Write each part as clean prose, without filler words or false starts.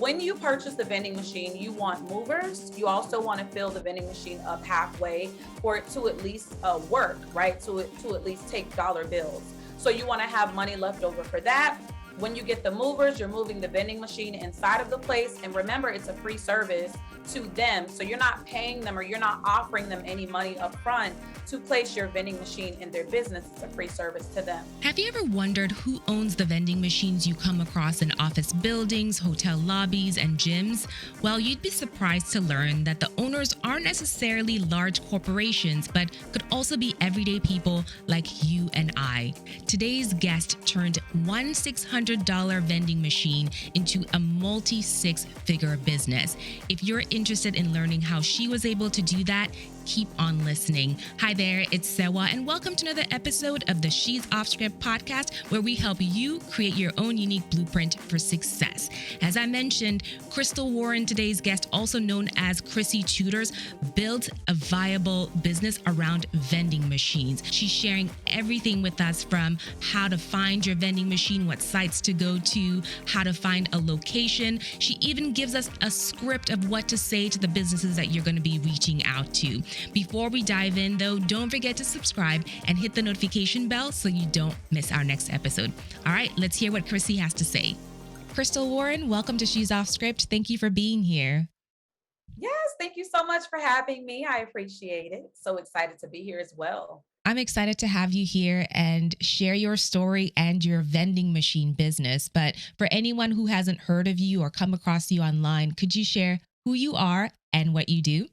when you purchase the vending machine, you want movers. You also want to fill the vending machine up halfway for it to at least work, right? To at least take dollar bills. So you want to have money left over for that. When you get the movers, you're moving the vending machine inside of the place. And remember, it's a free service to them. So you're not paying them or you're not offering them any money up front to place your vending machine in their business. It's a free service to them. Have you ever wondered who owns the vending machines you come across in office buildings, hotel lobbies, and gyms? Well, you'd be surprised to learn that the owners aren't necessarily large corporations, but could also be everyday people like you and I. Today's guest turned one $600 vending machine into a multi-six-figure business. If you're interested in learning how she was able to do that, keep on listening. Hi there, it's Sewa, and welcome to another episode of the She's Off Script podcast, where we help you create your own unique blueprint for success. As I mentioned, Crystal Warren, today's guest, also known as Crissy Tutors, built a viable business around vending machines. She's sharing everything with us, from how to find your vending machine, what sites to go to, how to find a location. She even gives us a script of what to say to the businesses that you're going to be reaching out to. Before we dive in, though, don't forget to subscribe and hit the notification bell so you don't miss our next episode. All right, let's hear what Crissy has to say. Crystal Warren, welcome to She's Off Script. Thank you for being here. Yes, thank you so much for having me. I appreciate it. So excited to be here as well. I'm excited to have you here and share your story and your vending machine business. But for anyone who hasn't heard of you or come across you online, could you share who you are and what you do?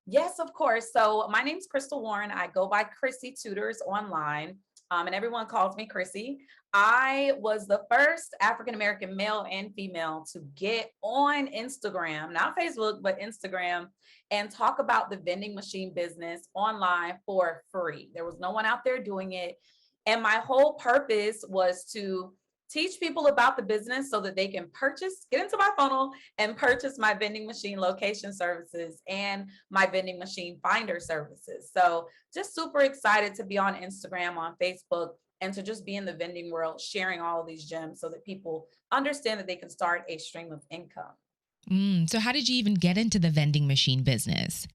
Yes, of course. So my name's Crystal Warren. I go by Crissy Tutors online, and everyone calls me Crissy. I was the first African-American male and female to get on Instagram, not Facebook, but Instagram, and talk about the vending machine business online for free. There was no one out there doing it. And my whole purpose was to teach people about the business so that they can get into my funnel and purchase my vending machine location services and my vending machine finder services. So just super excited to be on Instagram, on Facebook, and to just be in the vending world, sharing all of these gems so that people understand that they can start a stream of income. So how did you even get into the vending machine business?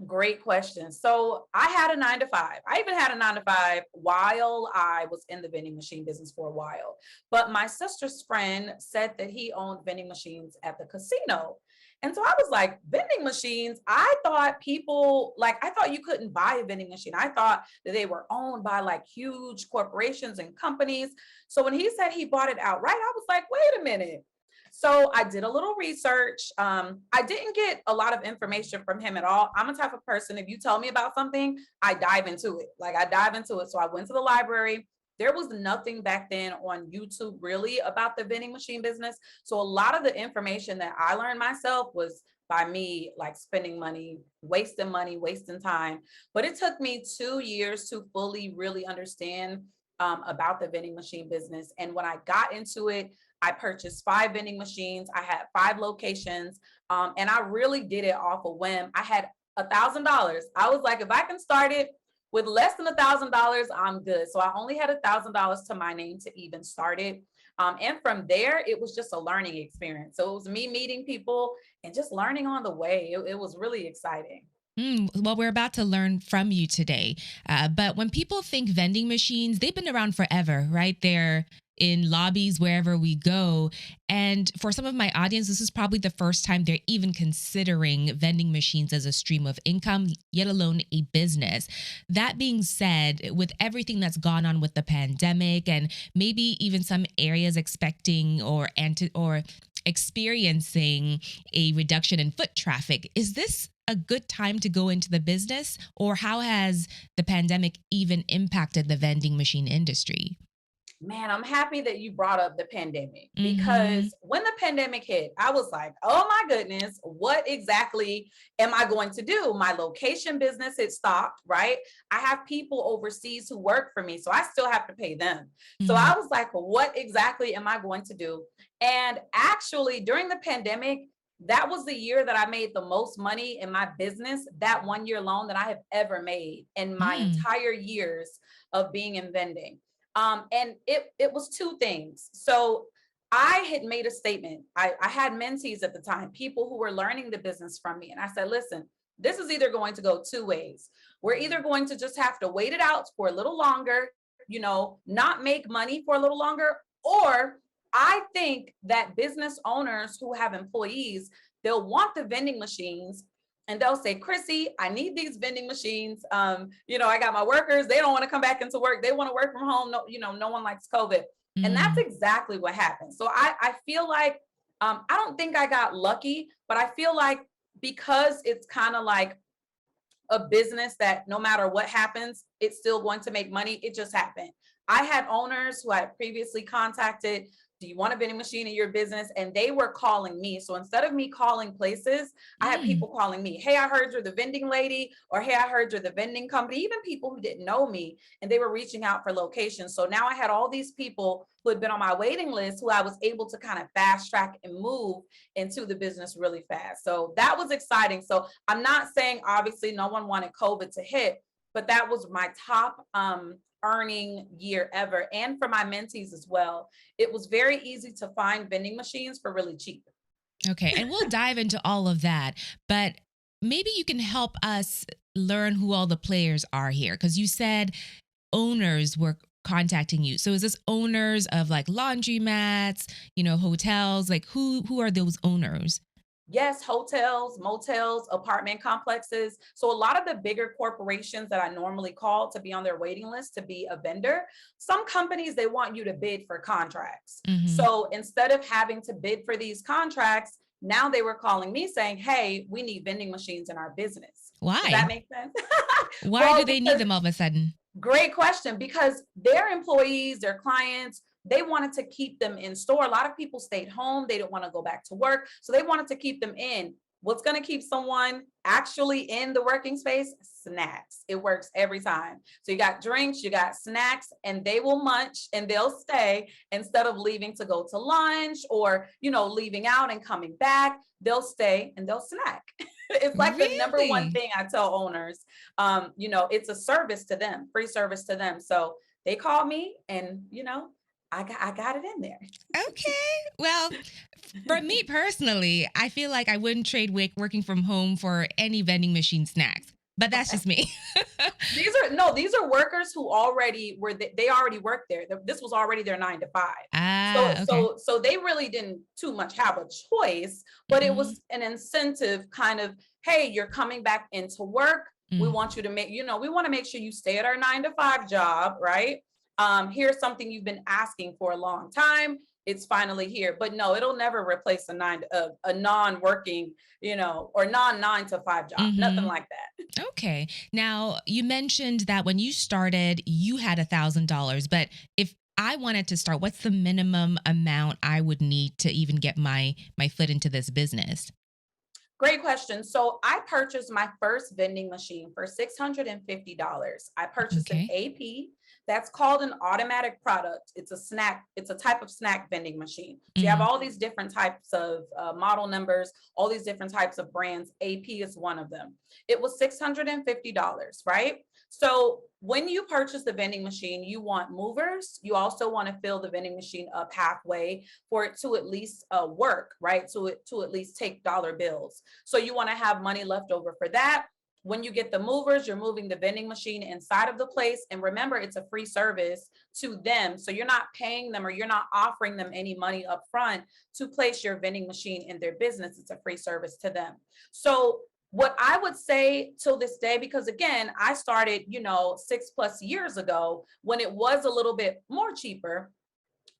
Great question. So I had a 9 to 5. I even had a 9 to 5 while I was in the vending machine business for a while. But my sister's friend said that he owned vending machines at the casino. And so I was like, vending machines? I thought you couldn't buy a vending machine. I thought that they were owned by like huge corporations and companies. So when he said he bought it outright, I was like, wait a minute. So I did a little research. I didn't get a lot of information from him at all. I'm a type of person, if you tell me about something, I dive into it. So I went to the library. There was nothing back then on YouTube really about the vending machine business. So a lot of the information that I learned myself was by me, like spending money, wasting time. But it took me 2 years to fully really understand about the vending machine business. And when I got into it, I purchased 5 vending machines. I had 5 locations, and I really did it off a whim. I had $1,000. I was like, if I can start it with less than $1,000, I'm good. So I only had $1,000 to my name to even start it. And from there, it was just a learning experience. So it was me meeting people and just learning on the way. It was really exciting. Well, we're about to learn from you today. But when people think vending machines, they've been around forever, right? They're in lobbies wherever we go. And for some of my audience, this is probably the first time they're even considering vending machines as a stream of income, yet alone a business. That being said, with everything that's gone on with the pandemic and maybe even some areas expecting or experiencing a reduction in foot traffic, is this a good time to go into the business, or how has the pandemic even impacted the vending machine industry? Man, I'm happy that you brought up the pandemic, because when the pandemic hit, I was like, oh my goodness, what exactly am I going to do? My location business, it stopped, right? I have people overseas who work for me, so I still have to pay them. So I was like, what exactly am I going to do? And actually, during the pandemic, that was the year that I made the most money in my business, that 1 year alone, that I have ever made in my entire years of being in vending. And it was 2 things. So I had made a statement. I had mentees at the time, people who were learning the business from me. And I said, listen, this is either going to go two ways. We're either going to just have to wait it out for a little longer, not make money for a little longer, or I think that business owners who have employees, they'll want the vending machines and they'll say, Crissy, I need these vending machines. I got my workers, they don't want to come back into work. They want to work from home. No, no one likes COVID. And that's Mm. exactly what happened. So I feel like, I don't think I got lucky, but I feel like because it's kind of like a business that no matter what happens, it's still going to make money. It just happened. I had owners who I had previously contacted. Do you want a vending machine in your business? And they were calling me. So instead of me calling places, I had Mm. people calling me. Hey, I heard you're the vending lady, or hey, I heard you're the vending company. Even people who didn't know me, and they were reaching out for locations. So now I had all these people who had been on my waiting list who I was able to kind of fast track and move into the business really fast. So that was exciting. So I'm not saying obviously no one wanted COVID to hit, but that was my top earning year ever. And for my mentees as well, it was very easy to find vending machines for really cheap. Okay, and we'll dive into all of that, but maybe you can help us learn who all the players are here because you said owners were contacting you. So is this owners of like laundromats, hotels? Like who are those owners? Yes, hotels, motels, apartment complexes. So a lot of the bigger corporations that I normally call to be on their waiting list to be a vendor, some companies, they want you to bid for contracts. Hmm. So instead of having to bid for these contracts, now they were calling me saying, hey, we need vending machines in our business. Does that Why? make sense? Why do Well, they need because them all of a sudden? great question, because their employees, their clients, they wanted to keep them in store. A lot of people stayed home. They didn't want to go back to work. So they wanted to keep them in. What's going to keep someone actually in the working space? Snacks. It works every time. So you got drinks, you got snacks, and they will munch and they'll stay instead of leaving to go to lunch or, leaving out and coming back. They'll stay and they'll snack. It's like the number one Really? thing I tell owners. It's a service to them, free service to them. So they call me and, I got it in there. Okay. Well, for me personally, I feel like I wouldn't trade working from home for any vending machine snacks. But that's Okay. just me. These are workers who already they already worked there. This was already their 9 to 5. So Ah, okay. so so they really didn't too much have a choice, but it Hmm. was an incentive kind of, hey, you're coming back into work. We Mm. want you to we want to make sure you stay at our 9 to 5 job, right? Here's something you've been asking for a long time. It's finally here. But no, it'll never replace a non-working, or non 9 to 5 job. Nothing Hmm. like that. Okay. Now, you mentioned that when you started, you had $1,000. But if I wanted to start, what's the minimum amount I would need to even get my foot into this business? Great question. So I purchased my first vending machine for $650. I purchased an Okay. AP. That's called an automatic product. It's a type of snack vending machine. So you have Hmm. all these different types of model numbers, all these different types of brands. AP is one of them. It was $650, right? So when you purchase the vending machine, you want movers. You also want to fill the vending machine up halfway for it to at least work, right? To at least take dollar bills. So you want to have money left over for that. When you get the movers, you're moving the vending machine inside of the place. And remember, it's a free service to them. So you're not paying them or you're not offering them any money up front to place your vending machine in their business. It's a free service to them. So what I would say till this day, because again, I started, 6+ years ago when it was a little bit more cheaper,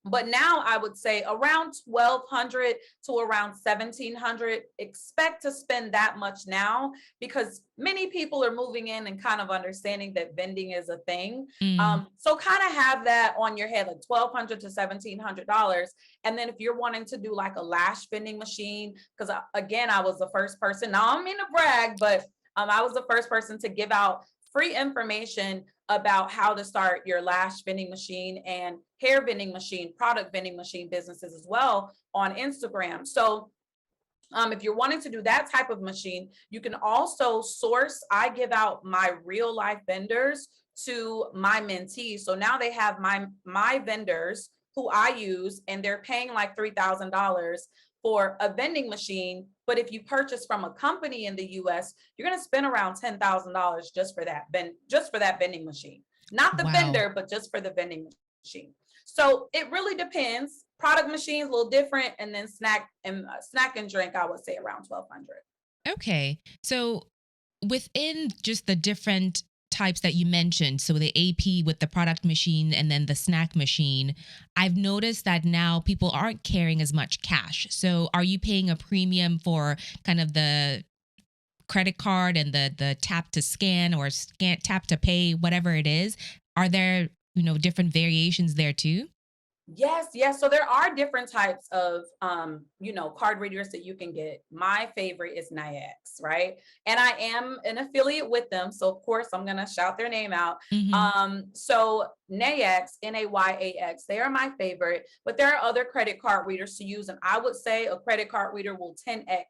but now I would say around 1,200 to around 1,700. Expect to spend that much now because many people are moving in and kind of understanding that vending is a thing. Mm. So kind of have that on your head, like 1,200 to $1,700. And then if you're wanting to do like a lash vending machine, because again, I was the first person. Now I don't mean to brag, but I was the first person to give out free information about how to start your lash vending machine and hair vending machine, product vending machine businesses as well on Instagram. So if you're wanting to do that type of machine, you can also source. I give out my real life vendors to my mentees. So now they have my vendors who I use, and they're paying like $3,000 for a vending machine. But if you purchase from a company in the US, you're going to spend around $10,000 just for that vending machine. Not the Wow. vendor, but just for the vending machine. So it really depends. Product machines a little different, and then snack and drink, I would say around 1,200. Okay. So within just the different types that you mentioned, so the AP with the product machine and then the snack machine, I've noticed that now people aren't carrying as much cash. So are you paying a premium for kind of the credit card and the tap to scan or scan tap to pay, whatever it is? Are there, different variations there too? Yes, yes. So there are different types of card readers that you can get. My favorite is Nayax, right? And I am an affiliate with them. So of course I'm gonna shout their name out. Hmm. So Nayax, Nayax, they are my favorite, but there are other credit card readers to use. And I would say a credit card reader will 10x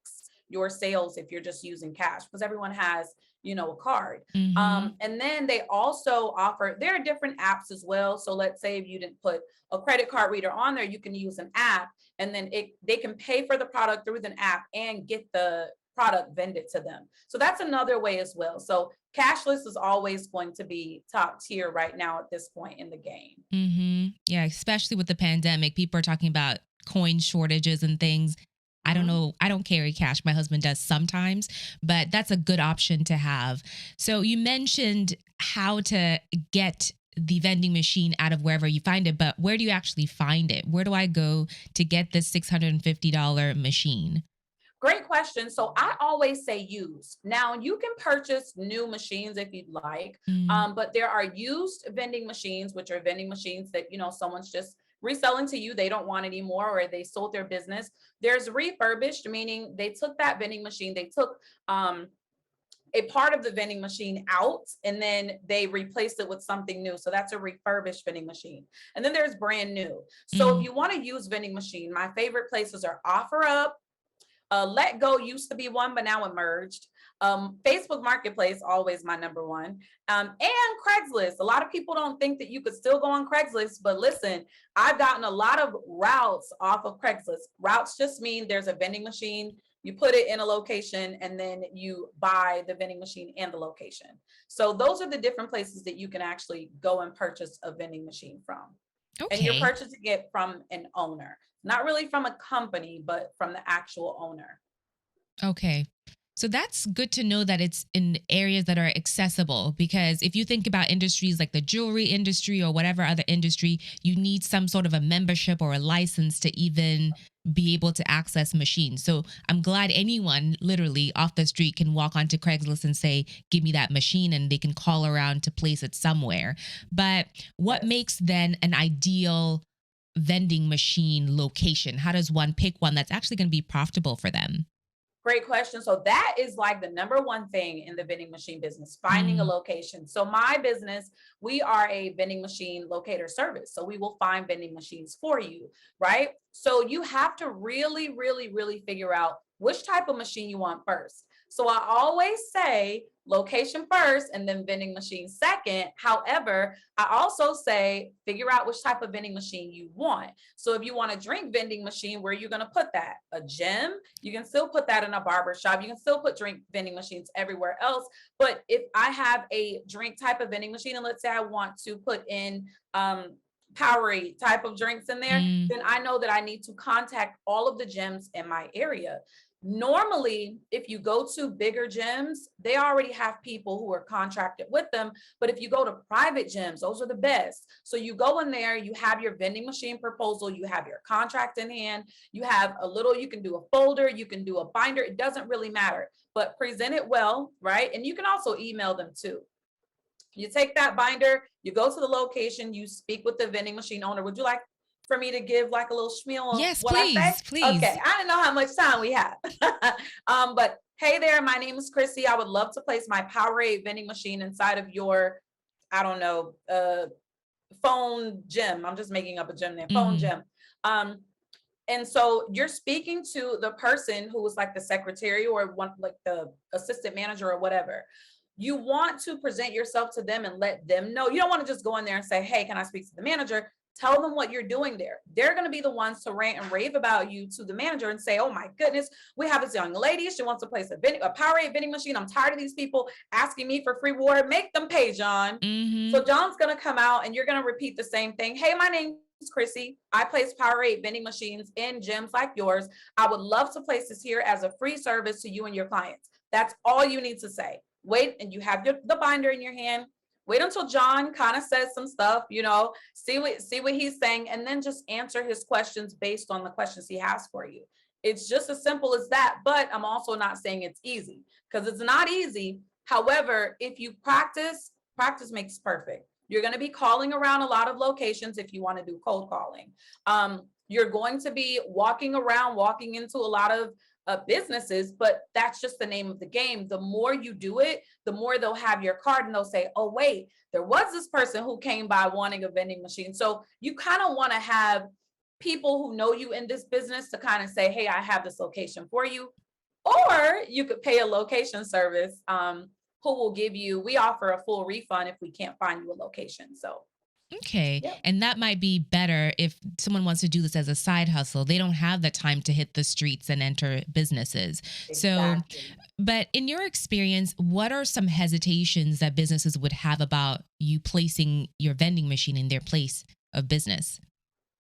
your sales if you're just using cash, because everyone has, a card. Hmm. And then they also offer, there are different apps as well. So let's say if you didn't put a credit card reader on there, you can use an app, and then they can pay for the product through the app and get the product vended to them. So that's another way as well. So cashless is always going to be top tier right now at this point in the game. Yeah, especially with the pandemic, people are talking about coin shortages and things. I don't Mhm. know. I don't carry cash. My husband does sometimes, but that's a good option to have. So you mentioned how to get the vending machine out of wherever you find it, but where do you actually find it? Where do I go to get this $650 machine? Great question. So I always say use. Now you can purchase new machines if you'd like, Mm, but there are used vending machines, which are vending machines that someone's just reselling to you. They don't want anymore, or they sold their business. There's refurbished, meaning they took that vending machine, they took a part of the vending machine out, and then they replaced it with something new. So that's a refurbished vending machine. And then there's brand new. So if mm, you want to use vending machine, my favorite places are OfferUp. Let Go used to be one, but now it merged. Facebook Marketplace, always my number one. And Craigslist. A lot of people don't think that you could still go on Craigslist, but listen, I've gotten a lot of routes off of Craigslist. Routes just mean there's a vending machine, you put it in a location, and then you buy the vending machine and the location. So those are the different places that you can actually go and purchase a vending machine from. And you're okay. purchasing it from an owner, not really from a company, but from the actual owner. Okay. So that's good to know that it's in areas that are accessible, because if you think about industries like the jewelry industry or whatever other industry, you need some sort of a membership or a license to even be able to access machines. So I'm glad anyone literally off the street can walk onto Craigslist and say, "Give me that machine," and they can call around to place it somewhere. But what Yes. makes then an ideal vending machine location? How does one pick one that's actually going to be profitable for them? Great question. So that is like the number one thing in the vending machine business, finding a Mm, location. So my business, we are a vending machine locator service. So we will find vending machines for you, right? So you have to really, really, really figure out which type of machine you want first. So I always say location first and then vending machine second. However, I also say figure out which type of vending machine you want. So if you want a drink vending machine, where are you going to put that? A gym? You can still put that in a barber shop. You can still put drink vending machines everywhere else. But if I have a drink type of vending machine, and let's say I want to put in Powerade type of drinks in there, mm, then I know that I need to contact all of the gyms in my area. Normally, if you go to bigger gyms, they already have people who are contracted with them. But if you go to private gyms, those are the best. So you go in there, you have your vending machine proposal, you have your contract in hand, you have a little, you can do a folder, you can do a binder. It doesn't really matter, but present it well, right? And you can also email them too. You take that binder, you go to the location, you speak with the vending machine owner. Would you like for me to give like a little spiel of yes, what I say? please, please. Okay, I don't know how much time we have. But hey there, my name is Crissy. I would love to place my Powerade vending machine inside of your, I don't know, phone gym. I'm just making up a gym there, phone Hmm. gym. Um, and so you're speaking to the person who was like the secretary or one like the assistant manager or whatever. You want to present yourself to them and let them know. You don't want to just go in there and say, "Hey, can I speak to the manager?" Tell them what you're doing there. They're going to be the ones to rant and rave about you to the manager and say, oh my goodness, we have this young lady. She wants to place a Powerade vending machine. I'm tired of these people asking me for free water. Make them pay, John. So John's going to come out and you're going to repeat the same thing. Hey, my name's Crissy. I place Powerade vending machines in gyms like yours. I would love to place this here as a free service to you and your clients. That's all you need to say. Wait, and you have the binder in your hand. Wait until John kind of says some stuff, see what he's saying, and then just answer his questions based on the questions he has for you. It's just as simple as that, but I'm also not saying it's easy, because it's not easy. However, if you practice makes perfect. You're going to be calling around a lot of locations if you want to do cold calling. You're going to be walking into a lot of businesses, but that's just the name of the game. The more you do it, the more they'll have your card and they'll say, oh, wait, there was this person who came by wanting a vending machine. So you kind of want to have people who know you in this business to kind of say, hey, I have this location for you. Or you could pay a location service who will we offer a full refund if we can't find you a location. So okay. Yep. And that might be better if someone wants to do this as a side hustle. They don't have the time to hit the streets and enter businesses. Exactly. So, but in your experience, what are some hesitations that businesses would have about you placing your vending machine in their place of business?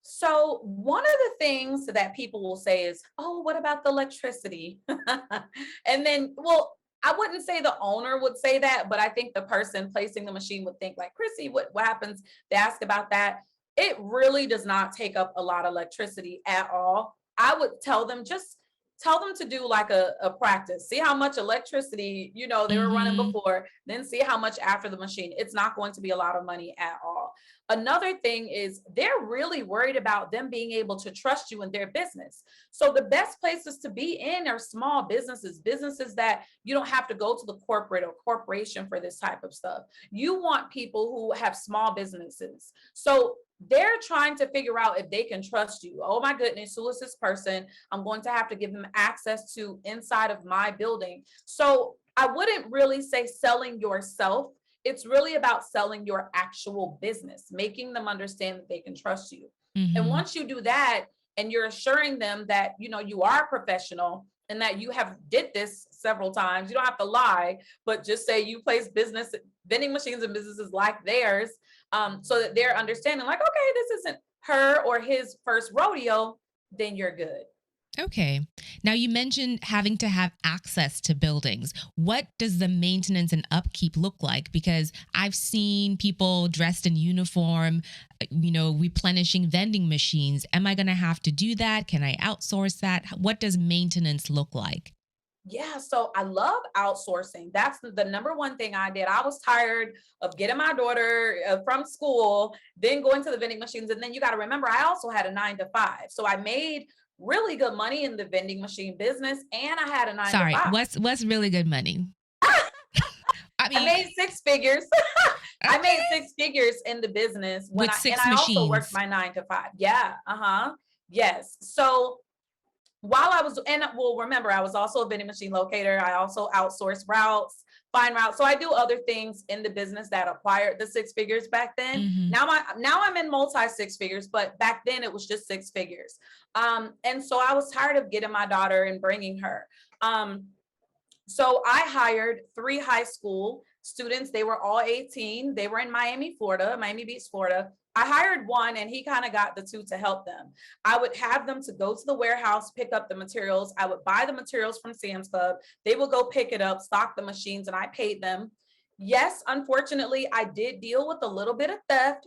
So one of the things that people will say is, oh, what about the electricity? And then, well, I wouldn't say the owner would say that, but I think the person placing the machine would think like, Crissy, what happens? They ask about that. It really does not take up a lot of electricity at all. I would tell them to do like a practice. See how much electricity, they were running before, then see how much after the machine. It's not going to be a lot of money at all. Another thing is they're really worried about them being able to trust you in their business. So the best places to be in are small businesses that you don't have to go to the corporate or corporation for this type of stuff. You want people who have small businesses. So they're trying to figure out if they can trust you. Oh my goodness, who is this person? I'm going to have to give them access to inside of my building. So I wouldn't really say selling yourself. It's really about selling your actual business, making them understand that they can trust you. And once you do that, and you're assuring them that, you are a professional and that you have did this several times, you don't have to lie, but just say you place vending machines and businesses like theirs, so that they're understanding like, okay, this isn't her or his first rodeo, then you're good. Okay. Now you mentioned having to have access to buildings. What does the maintenance and upkeep look like? Because I've seen people dressed in uniform, replenishing vending machines. Am I going to have to do that? Can I outsource that? What does maintenance look like? Yeah, so I love outsourcing. That's the number one thing I did. I was tired of getting my daughter from school, then going to the vending machines. And then you got to remember, I also had a 9 to 5. So I made really good money in the vending machine business, and I had a 9 Sorry, to 5. what's really good money? I made 6 figures. I made 6 figures in the business when I also worked my 9 to 5. Yeah. Yes. So while I was, remember, I was also a vending machine locator. I also outsourced routes, find routes. So I do other things in the business that acquired the 6 figures back then. Now I'm in multi 6 figures, but back then it was just 6 figures. And so I was tired of getting my daughter and bringing her. So I hired 3 high school students. They were all 18. They were in Miami Beach, Florida. I hired one and he kind of got the 2 to help them. I would have them to go to the warehouse, pick up the materials. I would buy the materials from Sam's Club. They would go pick it up, stock the machines, and I paid them. Yes, unfortunately, I did deal with a little bit of theft.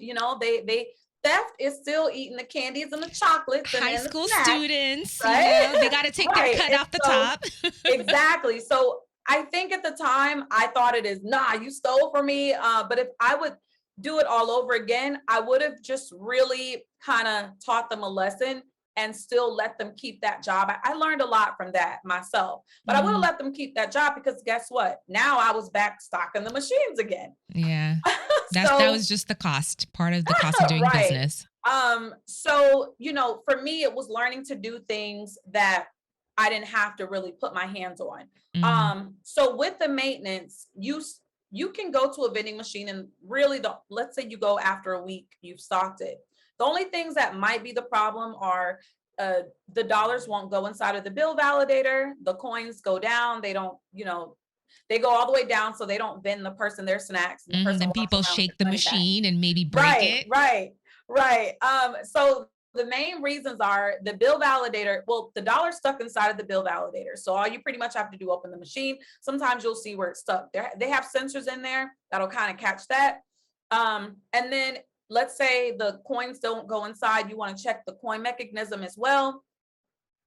Theft is still eating the candies and the chocolates. High school students, right? They got to take their cut off the top. Exactly. So I think at the time I thought it is, nah, you stole from me. But if I would do it all over again, I would have just really kind of taught them a lesson and still let them keep that job. I learned a lot from that myself, but I would have let them keep that job because guess what? Now I was back stocking the machines again. Yeah. That was just the part of the cost of doing business. So, for me, it was learning to do things that I didn't have to really put my hands on. So with the maintenance, you can go to a vending machine and really let's say you go after a week, you've stocked it. The only things that might be the problem are the dollars won't go inside of the bill validator. The coins go down. They don't, they go all the way down so they don't bend the person their snacks and the person Then walks people around with shake their the money back. machine and maybe break Right, it. right, right. So the main reasons are the bill validator. Well, the dollar's stuck inside of the bill validator. So all you pretty much have to do, open the machine. Sometimes you'll see where it's stuck. They have sensors in there that'll kind of catch that. And then let's say the coins don't go inside. You want to check the coin mechanism as well.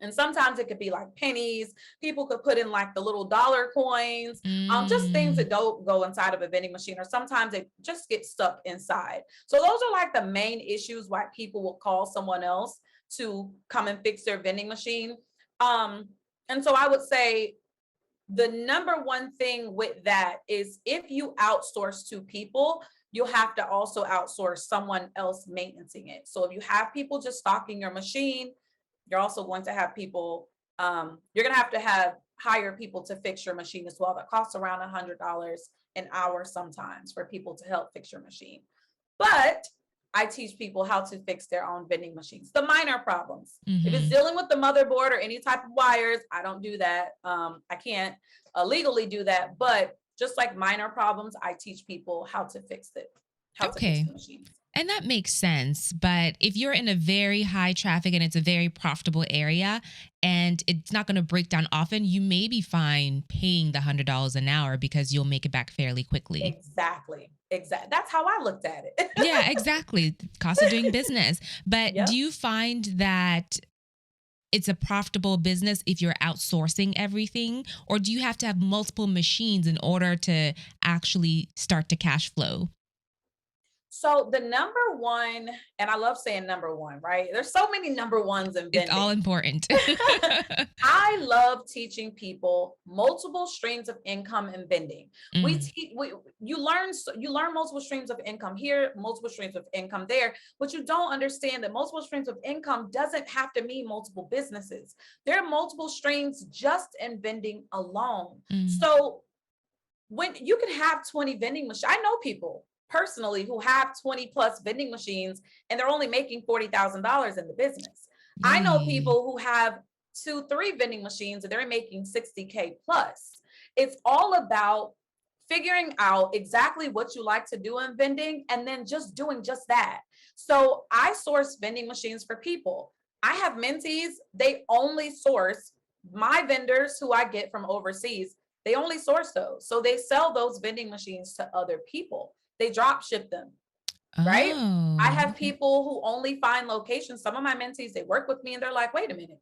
And sometimes it could be like pennies. People could put in like the little dollar coins, just things that don't go inside of a vending machine, or sometimes they just get stuck inside. So those are like the main issues why people will call someone else to come and fix their vending machine. And so I would say the number one thing with that is if you outsource to people, you'll have to also outsource someone else maintaining it. So if you have people just stocking your machine, you're also going to have people, you're going to have hire people to fix your machine as well. That costs around $100 an hour sometimes for people to help fix your machine. But I teach people how to fix their own vending machines, the minor problems. If it's dealing with the motherboard or any type of wires, I don't do that. I can't legally do that. But just like minor problems, I teach people how to fix it, how to fix the machines. And that makes sense. But if you're in a very high traffic and it's a very profitable area and it's not going to break down often, you may be fine paying the $100 an hour because you'll make it back fairly quickly. Exactly. That's how I looked at it. Yeah, exactly. Cost of doing business. But do you find that it's a profitable business if you're outsourcing everything? Or do you have to have multiple machines in order to actually start to cash flow? So the number one, and I love saying number one, right? There's so many number ones in vending. It's all important. I love teaching people multiple streams of income in vending. You learn multiple streams of income here, multiple streams of income there, but you don't understand that multiple streams of income doesn't have to mean multiple businesses. There are multiple streams just in vending alone. So when you can have 20 vending machines, I know people personally who have 20 plus vending machines and they're only making $40,000 in the business. I know people who have 2-3 vending machines and they're making 60K plus. It's all about figuring out exactly what you like to do in vending and then just doing just that. So I source vending machines for people. I have mentees, they only source my vendors who I get from overseas. They only source those. So they sell those vending machines to other people. They drop ship them, right? I have people who only find locations. Some of my mentees, they work with me and they're like, wait a minute,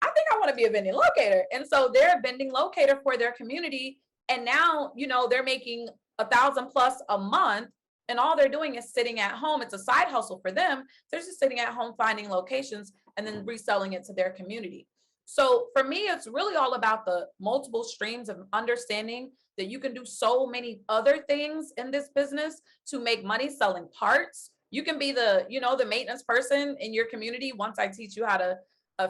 I think I want to be a vending locator. And so they're a vending locator for their community. And now, they're making 1,000 plus a month and all they're doing is sitting at home. It's a side hustle for them. They're just sitting at home, finding locations and then reselling it to their community. So for me, it's really all about the multiple streams of understanding that you can do so many other things in this business to make money selling parts. You can be the maintenance person in your community. Once I teach you how to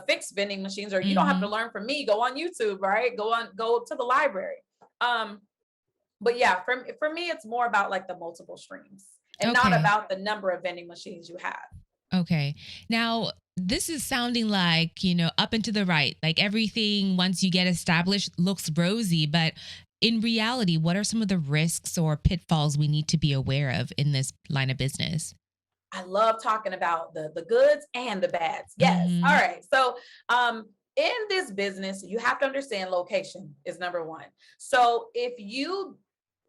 fix vending machines, or you don't have to learn from me, go on YouTube, right? Go to the library. But yeah, for me, it's more about like the multiple streams and not about the number of vending machines you have. Okay. Now, this is sounding like, up and to the right, like everything once you get established looks rosy, but in reality, what are some of the risks or pitfalls we need to be aware of in this line of business? I love talking about the goods and the bads. Yes. All right. So, in this business, you have to understand location is number one. So if you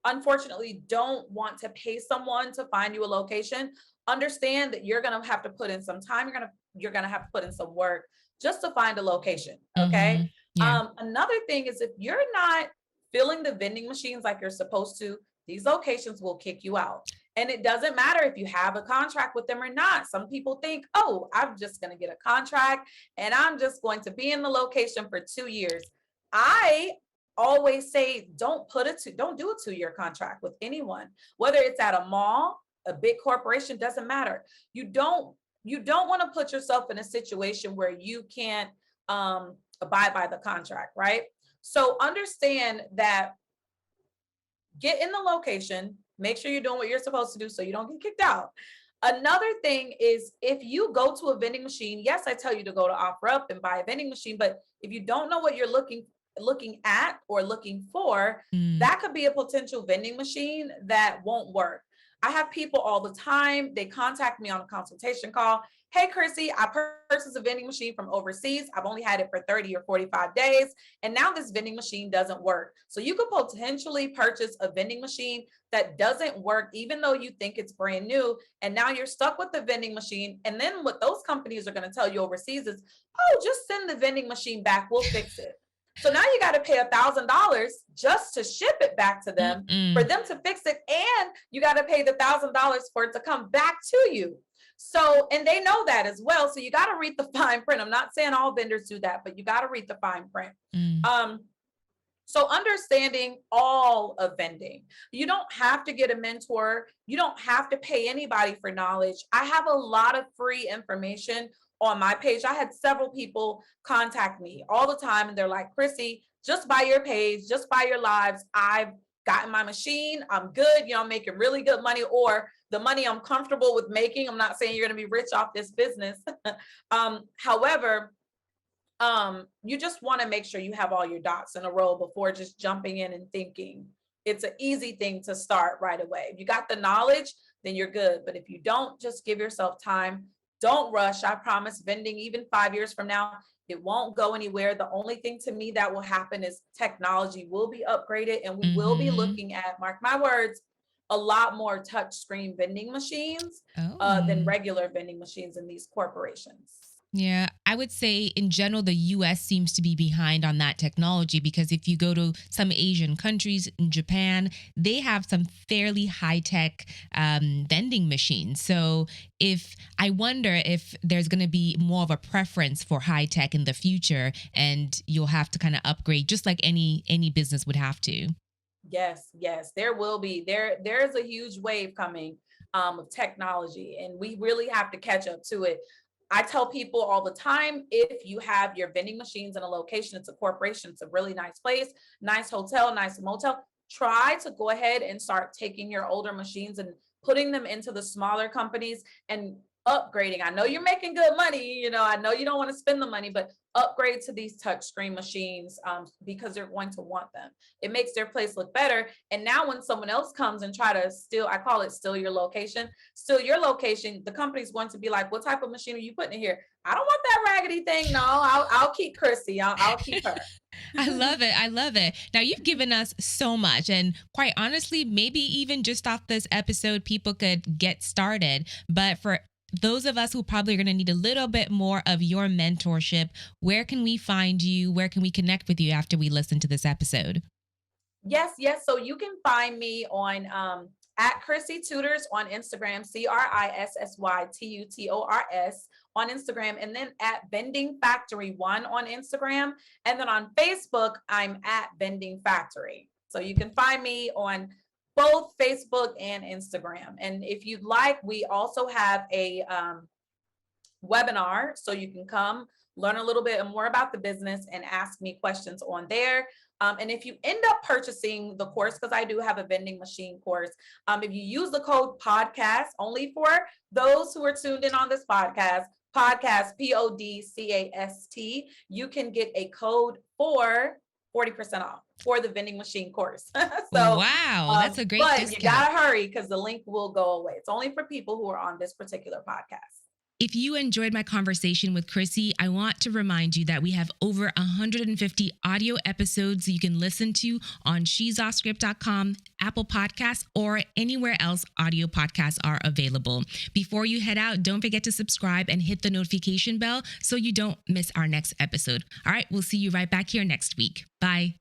unfortunately don't want to pay someone to find you a location, understand that you're going to have to put in some time. You're going to have to put in some work just to find a location. Okay. Another thing is if you're not filling the vending machines like you're supposed to, these locations will kick you out. And it doesn't matter if you have a contract with them or not. Some people think, oh, I'm just going to get a contract and I'm just going to be in the location for 2 years. I always say, don't do a 2-year contract with anyone, whether it's at a mall, a big corporation, doesn't matter. You don't want to put yourself in a situation where you can't abide by the contract, right? So understand that, get in the location, make sure you're doing what you're supposed to do so you don't get kicked out. Another thing is if you go to a vending machine, yes, I tell you to go to OfferUp and buy a vending machine, but if you don't know what you're looking at or looking for, Mm. that could be a potential vending machine that won't work. I have people all the time, they contact me on a consultation call. Hey, Crissy, I purchased a vending machine from overseas. I've only had it for 30 or 45 days, and now this vending machine doesn't work. So you could potentially purchase a vending machine that doesn't work, even though you think it's brand new. And now you're stuck with the vending machine. And then what those companies are going to tell you overseas is, oh, just send the vending machine back. We'll fix it. So now you got to pay $1,000 just to ship it back to them, for them to fix it. And you got to pay the $1,000 for it to come back to you. So, and they know that as well. So you got to read the fine print. I'm not saying all vendors do that, but you got to read the fine print. So understanding all of vending, you don't have to get a mentor. You don't have to pay anybody for knowledge. I have a lot of free information on my page. I had several people contact me all the time, and they're like, Crissy, just buy your page, just buy your lives. I've gotten my machine. I'm good. I'm making really good money, or the money I'm comfortable with making. I'm not saying you're going to be rich off this business. However, you just want to make sure you have all your dots in a row before just jumping in and thinking. It's an easy thing to start right away. If you got the knowledge, then you're good. But if you don't, just give yourself time. Don't rush. I promise vending, even 5 years from now, it won't go anywhere. The only thing to me that will happen is technology will be upgraded, and we will be looking at, mark my words, a lot more touch screen vending machines than regular vending machines in these corporations. Yeah, I would say in general, the US seems to be behind on that technology, because if you go to some Asian countries, in Japan, they have some fairly high tech vending machines. So I wonder if there's going to be more of a preference for high tech in the future, and you'll have to kind of upgrade just like any business would have to. Yes, there will be. There's a huge wave coming of technology, and we really have to catch up to it. I tell people all the time, if you have your vending machines in a location, it's a corporation, it's a really nice place, nice hotel, nice motel, try to go ahead and start taking your older machines and putting them into the smaller companies and upgrading. I know you're making good money, I know you don't want to spend the money, but upgrade to these touchscreen machines because they're going to want them. It makes their place look better. And now when someone else comes and try to steal, I call it steal your location, the company's going to be like, what type of machine are you putting in here? I don't want that raggedy thing. No, I'll keep Crissy. I'll keep her. I love it. I love it. Now, you've given us so much. And quite honestly, maybe even just off this episode, people could get started. But for those of us who probably are going to need a little bit more of your mentorship, where can we find you? Where can we connect with you after we listen to this episode? Yes. So you can find me on at Crissy Tutors on Instagram, CRISSYTUTORS on Instagram, and then at Vending Factory 1 on Instagram. And then on Facebook, I'm at Vending Factory. So you can find me on both Facebook and Instagram. And if you'd like, we also have a webinar, so you can come learn a little bit more about the business and ask me questions on there. And if you end up purchasing the course, because I do have a vending machine course, if you use the code podcast, only for those who are tuned in on this podcast, PODCAST, you can get a code for 40% off for the vending machine course. Wow, that's a great discount. You gotta hurry because the link will go away. It's only for people who are on this particular podcast. If you enjoyed my conversation with Crissy, I want to remind you that we have over 150 audio episodes you can listen to on she'soffscript.com, Apple Podcasts, or anywhere else audio podcasts are available. Before you head out, don't forget to subscribe and hit the notification bell so you don't miss our next episode. All right, we'll see you right back here next week. Bye.